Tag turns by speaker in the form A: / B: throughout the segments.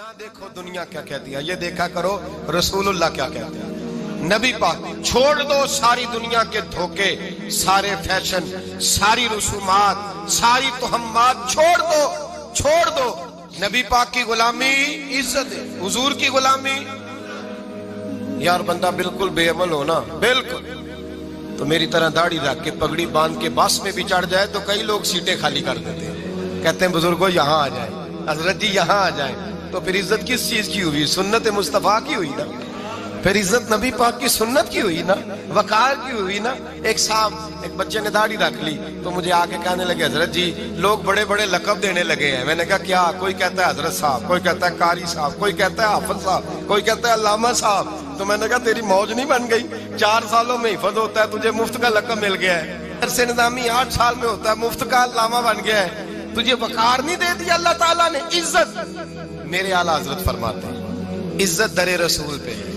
A: ना देखो दुनिया क्या कहती है, ये देखा करो रसूलुल्लाह क्या कहते हैं। नबी पाक छोड़ दो सारी दुनिया के धोखे, सारे फैशन, सारी रसूमात, सारी तोहम्मात छोड़ दो। नबी पाक की गुलामी इज्जत है, हुजूर की गुलामी। यार बंदा बिल्कुल बेअमल हो ना, बिल्कुल, तो मेरी तरह दाढ़ी रख के पगड़ी बांध के बस में भी चढ़ जाए तो कई लोग सीटें खाली कर देते हैं, कहते हैं बुजुर्गो यहाँ आ जाए, हजरत जी यहाँ आ जाए। तो फिर इज्जत किस चीज की हुई? सुन्नत मुस्तफा की हुई ना, फिर इज्जत नबी पाक की सुन्नत की हुई ना, वकार की हुई ना। एक साहब, एक बच्चे ने दाढ़ी रख ली तो मुझे आके कहने लगे हजरत जी लोग बड़े बड़े लकब देने लगे हैं। मैंने कहा क्या? कोई कहता है हजरत साहब, कोई कहता है कारी साहब, कोई कहता है हाफिज साहब, कोई कहता है अल्लामा साहब। तो मैंने कहा तेरी मौज नहीं बन गई? 4 सालों में हिफज होता है, तुझे मुफ्त का लकब मिल गया है। अरसे निजामी 8 साल में होता है, मुफ्त का अल्लामा बन गया है। तुझे वकार नहीं दे दिया अल्लाह ताला ने, इज्जत। मेरे आला हजरत फरमाते हैं इज्जत दरे रसूल पे है,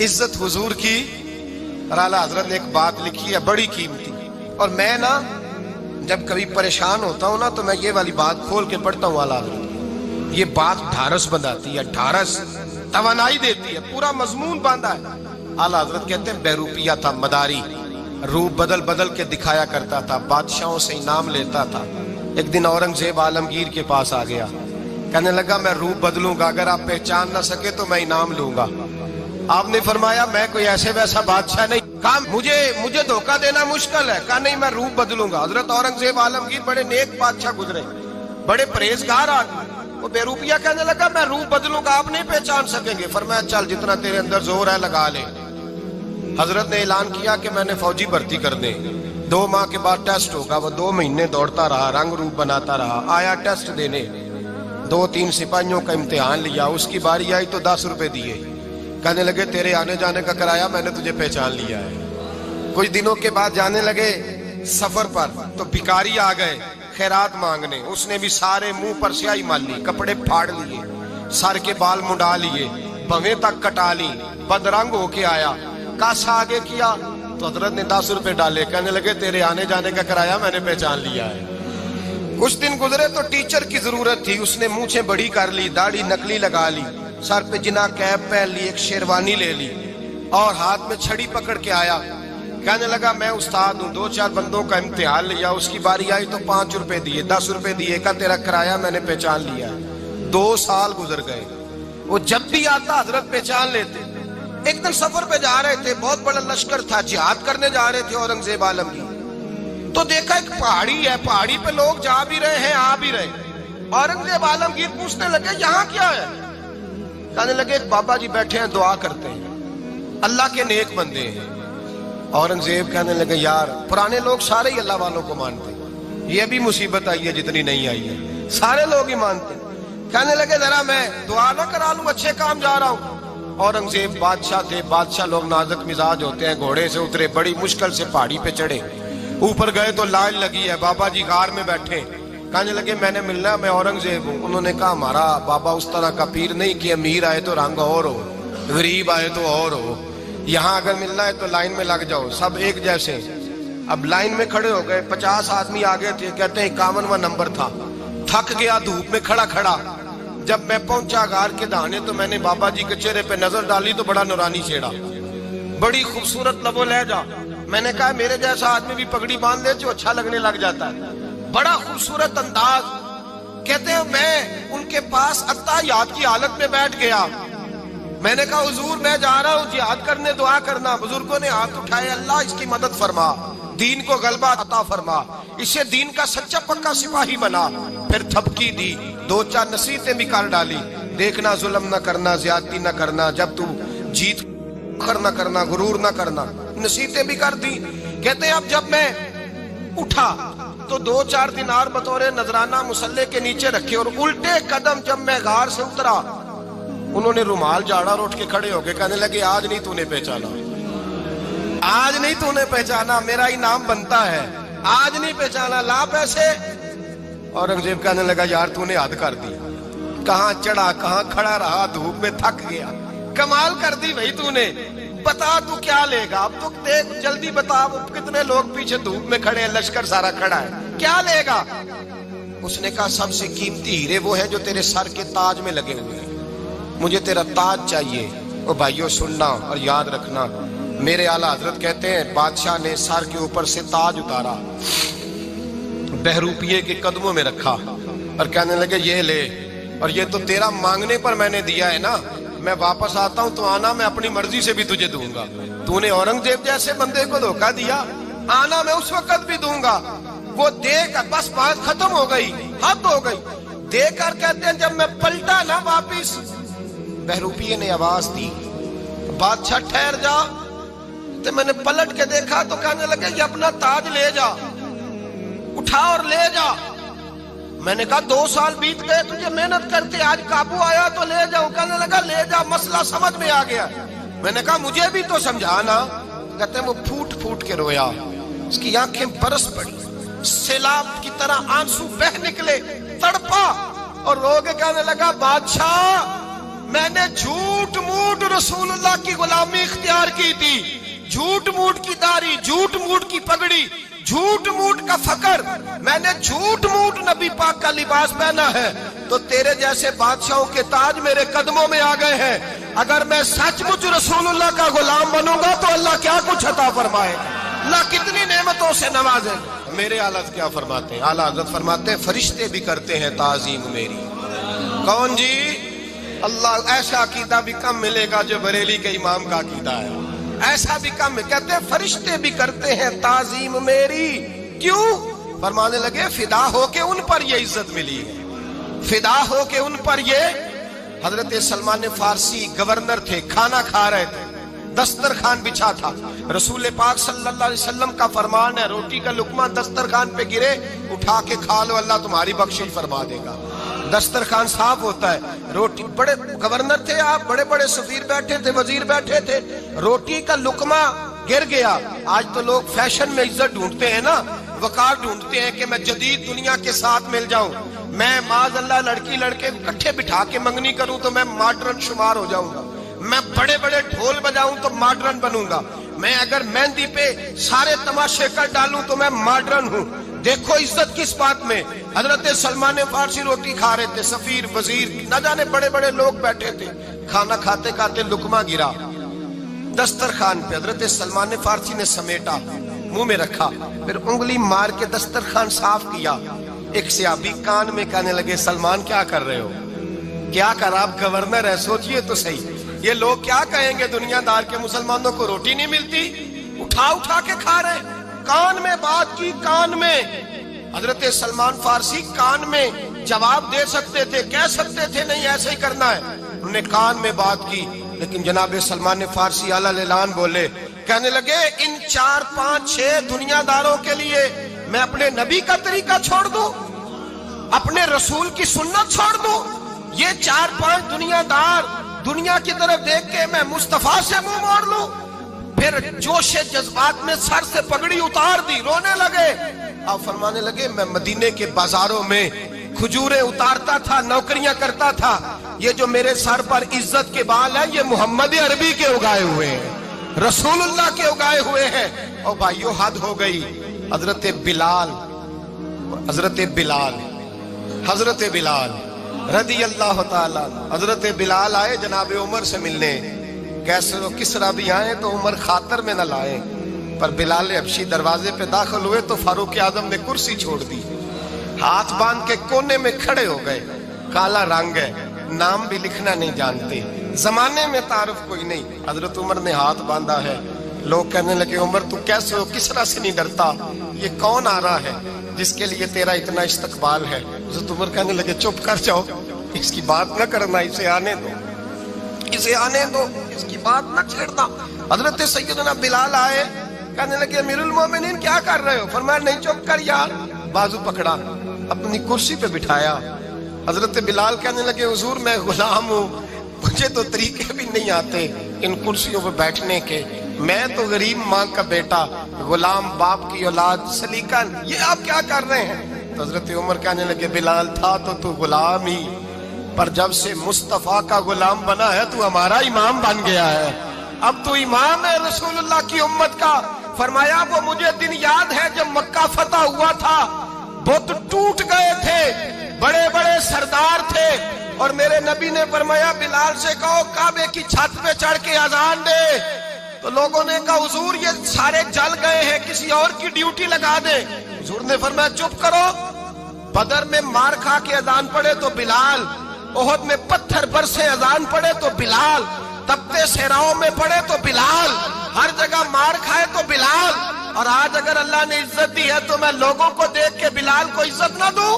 A: इज्जत हुजूर की। और आला हजरत ने एक बात लिखी है बड़ी कीमती, और मैं ना जब कभी परेशान होता हूं ना तो मैं ये वाली बात खोल के पढ़ता हूँ। आला हजरत ये बात ढारस बनाती है, ढारस तवानाई देती है, पूरा मजमून बांधा है। आला हजरत कहते हैं बेरूपिया था मदारी, रूप बदल बदल के दिखाया करता था, बादशाहों से इनाम लेता था। एक दिन औरंगजेब आलमगीर के पास आ गया, कहने लगा मैं रूप बदलूंगा, अगर आप पहचान ना सके तो मैं इनाम लूंगा। आपने फरमाया मैं कोई ऐसे वैसा बादशाह नहीं, कहा मुझे धोखा देना मुश्किल है, कहा नहीं मैं रूप बदलूंगा। हजरत औरंगजेब आलमगीर बड़े नेक बादशाह गुजरे, बड़े परहेजगार आदमी। वो बेरूपिया कहने लगा मैं रूप बदलूंगा, आप नहीं पहचान सकेंगे। फरमाया चल जितना तेरे अंदर जोर है लगा ले। हजरत ने ऐलान किया कि मैंने फौजी भर्ती कर दे, 2 माह के बाद टेस्ट होगा। वो 2 महीने दौड़ता रहा, रंग रूप बनाता रहा, आया टेस्ट देने, 2-3 सिपाहियों का इम्तिहान लिया, उसकी बारी आई तो 10 रुपए दिए, कहने लगे तेरे आने जाने का किराया मैंने तुझे पहचान लिया है। कुछ दिनों के बाद जाने लगे सफर पर तो भिखारी आ गए खैरात मांगने, उसने भी सारे मुंह पर स्याही माली, कपड़े फाड़ लिए, सर के बाल मुंडा लिए, भवें तक कटा ली, बदरंग होके आया। कासा आगे किया तो हजरत ने 10 रुपए डाले, कहने लगे तेरे आने जाने का किराया मैंने पहचान लिया है। कुछ दिन गुजरे तो टीचर की जरूरत थी, उसने मूछें बड़ी कर ली, दाढ़ी नकली लगा ली, सर पे जिना कैप पहन ली, एक शेरवानी ले ली और हाथ में छड़ी पकड़ के आया। कहने लगा मैं उस्ताद हूँ, 2-4 बंदों का इम्तिहान लिया, उसकी बारी आई तो 5 रुपए दिए, 10 रुपए दिए, का तेरा किराया मैंने पहचान लिया। 2 साल गुजर गए, वो जब भी आता हजरत पहचान लेते। एक दिन सफर पे जा रहे थे, बहुत बड़ा लश्कर था, जिहाद करने जा रहे थे औरंगजेब आलमगीर। तो देखा एक पहाड़ी है, पहाड़ी पे लोग जा भी रहे हैं आ भी रहे। औरंगजेब आलमगीर पूछने लगे यहाँ क्या है? कहने लगे बाबा जी बैठे हैं दुआ करते हैं, अल्लाह के नेक बंदे हैं। औरंगजेब कहने लगे यार पुराने लोग सारे ही अल्लाह वालों को मानते, ये अभी मुसीबत आई है जितनी नहीं आई है, सारे लोग ही मानते। कहने लगे जरा मैं दुआ ना करा लूं, अच्छे काम जा रहा हूं। औरंगजेब बादशाह थे, बादशाह लोग नाजुक मिजाज होते हैं, घोड़े से उतरे, बड़ी मुश्किल से पहाड़ी पे चढ़े, ऊपर गए तो लाइन लगी है, बाबा जी गार में बैठे। कहने लगे मैंने मिलना, मैं औरंगजेब हूँ। उन्होंने कहा हमारा बाबा उस तरह का पीर नहीं कि अमीर आए तो रंग और हो, गरीब आए तो और हो, यहाँ अगर मिलना है तो लाइन में लग जाओ, सब एक जैसे। अब लाइन में खड़े हो गए, 50 आदमी आगे थे, कहते हैं 51वां नंबर था। थक गया धूप में खड़ा खड़ा, जब मैं पहुंचा गार के दाने तो मैंने बाबा जी के चेहरे पे नजर डाली तो बड़ा नूरानी चेहरा, बड़ी खूबसूरत लबो लहजा। मैंने कहा मेरे जैसा आदमी भी पगड़ी बांध ले जो अच्छा लगने लग जाता है, बड़ा खूबसूरत अंदाज। कहते हैं मैं उनके पास अत्ताहियात की हालत में बैठ गया। मैंने कहा हुजूर मैं जा रहा हूँ जिहाद करने, दुआ करना। बुजुर्गों ने हाथ उठाए, अल्लाह इसकी मदद फरमा, दीन को गलबा अता फरमा, इसे दीन का सच्चा पक्का सिपाही बना। फिर थपकी दी, 2-4 नसीहतें भी कर डाली, देखना जुल्म न करना, ज्यादती न करना, जब तू जीत करना करना, गुरूर न करना, नसीहतें भी कर दी। कहते अब जब मैं उठा तो 2-4 दिनार बतौरे नजराना मुसल्ले के नीचे रखे, और उल्टे कदम जब मैं गार से उतरा उन्होंने रुमाल झाड़ा और उठ के खड़े हो गए। कहने लगे आज नहीं तूने पहचाना, आज नहीं तूने पहचाना, मेरा इनाम बनता है, आज नहीं पहचाना, ला पैसे। औरंगजेब कहने लगा यार तूने हद कर दी, कहाँ चढ़ा कहाँ खड़ा रहा, धूप में थक गया, कमाल कर दी भाई तूने। बता तू क्या लेगा, अब तो देख जल्दी बता, कितने लोग पीछे धूप में खड़े हैं, लश्कर सारा खड़ा है, क्या लेगा? اس نے کہا سب سے قیمتی ہیرے وہ ہیں جو تیرے سر کے تاج میں لگے ہوئے ہیں، مجھے تیرا تاج چاہیے۔ او بھائیو سننا اور یاد رکھنا، میرے اعلیٰ حضرت کہتے ہیں بادشاہ نے سر کے اوپر سے تاج اتارا، بہروپیے کے قدموں میں رکھا اور کہنے لگے یہ لے، اور یہ تو تیرا مانگنے پر میں نے دیا ہے نا، میں واپس آتا ہوں تو آنا میں اپنی مرضی سے بھی تجھے دوں گا۔ تو نے اورنگزیب جیسے بندے کو دھوکہ دیا، آنا میں اس وقت بھی دوں گا۔ وہ دے کر بس بات ختم ہو گئی، حد ہو گئی۔ دے کر کہتے ہیں جب میں پلٹا نا واپس، بہروپیے نے آواز دی بادشاہ ٹھہر جا، تو میں نے پلٹ کے دیکھا تو کہنے لگے یہ اپنا تاج لے جا، اٹھا اور لے جا۔ میں نے کہا 2 سال بیت گئے تجھے محنت کرتے، آج قابو آیا تو لے جاؤ۔ کہنے لگا لے جا، مسئلہ سمجھ میں آ گیا۔ میں نے کہا مجھے بھی تو سمجھانا۔ کہتے ہیں وہ پھوٹ پھوٹ کے رویا، اس کی آنکھیں برس پڑی، سیلاب کی طرح آنسو بہ نکلے، تڑپا اور رو کے کہنے لگا بادشاہ میں نے جھوٹ موٹ رسول اللہ کی غلامی اختیار کی تھی، جھوٹ موٹ کی داڑھی، جھوٹ موٹ کی پگڑی، جھوٹ موٹ کا فقر، میں نے جھوٹ موٹ نبی پاک کا لباس پہنا ہے، تو تیرے جیسے بادشاہوں کے تاج میرے قدموں میں آ گئے ہیں۔ اگر میں سچ مچ رسول اللہ کا غلام بنوں گا تو اللہ کیا کچھ عطا فرمائے گا، اللہ کتنی نعمتوں سے نوازے۔ میرے اعلیٰ کیا فرماتے ہیں؟ اعلیٰ حضرت فرماتے ہیں فرشتے بھی کرتے ہیں تعظیم میری۔ کون جی؟ اللہ، ایسا عقیدہ بھی کم ملے گا جو بریلی کے امام کا عقیدہ ہے، ایسا بھی کم۔ کہتے ہیں فرشتے بھی کرتے ہیں تعظیم میری۔ کیوں؟ فرمانے لگے فدا ہو کے ان پر یہ عزت ملی ہے، فدا ہو کے ان پر یہ۔ حضرت سلمان فارسی گورنر تھے، کھانا کھا رہے تھے، دسترخوان بچھا تھا، رسول پاک صلی اللہ علیہ وسلم کا فرمان ہے روٹی کا لقمہ دسترخوان پہ گرے اٹھا کے کھا لو، اللہ تمہاری بخشش فرما دے گا۔ دسترخوان صاف ہوتا ہے، روٹی، بڑے گورنر تھے آپ، بڑے بڑے سفیر بیٹھے تھے، وزیر بیٹھے تھے، روٹی کا لقمہ گر گیا۔ آج تو لوگ فیشن میں عزت ڈھونڈتے ہیں نا، وقار ڈھونڈتے ہیں کہ میں جدید دنیا کے ساتھ مل جاؤں، میں معاذ اللہ لڑکی لڑکے اکٹھے بٹھا کے منگنی کروں تو میں ماڈرن شمار ہو جاؤں گا، میں بڑے بڑے ڈھول بجاؤں تو ماڈرن بنوں گا، میں اگر مہندی پہ سارے تماشے کر ڈالوں تو میں ماڈرن ہوں۔ دیکھو عزت کس بات میں۔ حضرت سلمان فارسی روٹی کھا رہے تھے، سفیر وزیر نہ جانے بڑے بڑے لوگ بیٹھے تھے، کھانا کھاتے کھاتے لقمہ گرا دسترخوان پہ، حضرت سلمان فارسی نے سمیٹا، منہ میں رکھا، پھر انگلی مار کے دسترخوان صاف کیا۔ ایک صحابی کان میں کہنے لگے سلمان کیا کر رہے ہو، کیا کر، آپ گورنر ہے، سوچئے تو صحیح، یہ لوگ کیا کہیں گے دنیا دار کے مسلمانوں کو روٹی نہیں ملتی، اٹھا اٹھا کے کھا رہے۔ کان میں بات کی، کان میں۔ حضرت سلمان فارسی کان میں جواب دے سکتے تھے، کہہ سکتے تھے نہیں ایسے ہی کرنا ہے، انہوں نے کان میں بات کی، لیکن جناب سلمان فارسی اعلیٰ اعلان بولے، کہنے لگے ان 4 5 6 دنیا داروں کے لیے میں اپنے نبی کا طریقہ چھوڑ دوں، اپنے رسول کی سنت چھوڑ دوں؟ یہ 4 5 دنیا دار دنیا کی طرف دیکھ کے میں مصطفیٰ سے منہ موڑ لوں؟ پھر جوش جذبات میں سر سے پگڑی اتار دی، رونے لگے۔ آپ فرمانے لگے میں مدینے کے بازاروں میں کھجوریں اتارتا تھا، نوکریاں کرتا تھا، یہ جو میرے سر پر عزت کے بال ہیں یہ محمد عربی کے اگائے ہوئے ہیں، رسول اللہ کے اگائے ہوئے ہیں۔ اور بھائیو حد ہو گئی۔ حضرت بلال رضی اللہ تعالیٰ، حضرت بلال آئے جناب عمر سے ملنے، کیسے وہ کسرا بھی آئے تو عمر خاطر میں نہ لائے، پر بلال حبشی دروازے پہ داخل ہوئے تو فاروق اعظم نے کرسی چھوڑ دی، ہاتھ باندھ کے کونے میں کھڑے ہو گئے، کالا رنگ ہے، نام بھی لکھنا نہیں جانتے، زمانے میں تعارف کوئی نہیں۔ حضرت عمر نے ہاتھ باندھا ہے، لوگ کہنے لگے عمر تو کیسے ہو، کسرا سے نہیں ڈرتا، یہ کون آ رہا ہے جس کے لیے تیرا اتنا استقبال ہے؟ حضرت عمر کہنے لگے چپ کر جاؤ، اس کی بات نہ کرنا، اسے آنے دو، اسے آنے دو، اس کی بات نہ چھیڑنا۔ حضرت سیدنا بلال آئے، کہنے لگے امیر المومنین کیا کر رہے ہو؟ فرمایا نہیں چپ کر یار، بازو پکڑا، اپنی کرسی پہ بٹھایا۔ حضرت بلال کہنے لگے حضور میں غلام ہوں، مجھے تو طریقے بھی نہیں آتے ان کرسیوں پہ بیٹھنے کے، میں تو غریب ماں کا بیٹا، غلام باپ کی اولاد، سلیقہ، یہ آپ کیا کر رہے ہیں؟ تو حضرت عمر کہنے لگے بلال تھا تو غلام ہی، پر جب سے مصطفیٰ کا غلام بنا ہے تو ہمارا امام بن گیا ہے، اب تو امام ہے رسول اللہ کی امت کا۔ فرمایا وہ مجھے دن یاد ہے جب مکہ فتح ہوا تھا، बुत टूट गए थे, बड़े बड़े सरदार थे, और मेरे नबी ने फरमाया बिलाल से कहो काबे की छत पे चढ़ के अजान दे। तो लोगों ने कहा हुजूर ये सारे जल गए हैं, किसी और की ड्यूटी लगा दे। हुजूर ने फरमाया चुप करो, बदर में मार खा के अजान पड़े तो बिलाल, ओहद में पत्थर बरसे अजान पड़े तो बिलाल, तपते सहराओं में पड़े तो बिलाल, हर जगह मार खाए तो बिलाल। और आज अगर अल्लाह ने इज्जत दी है तो मैं लोगों को देख के बिलाल को इज्जत ना दूं?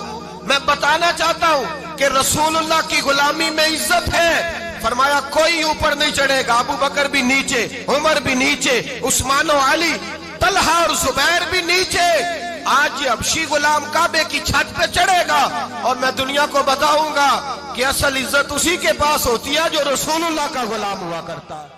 A: मैं बताना चाहता हूं कि रसूलुल्लाह की गुलामी में इज्जत है। फरमाया कोई ऊपर नहीं चढ़ेगा, अबू बकर भी नीचे, उमर भी नीचे, उस्मान और अली, तलहा और जुबैर भी नीचे। आज ये हबशी गुलाम काबे की छत पे चढ़ेगा और मैं दुनिया को बताऊंगा कि असल इज्जत उसी के पास होती है जो रसूलुल्लाह का गुलाम हुआ करता है।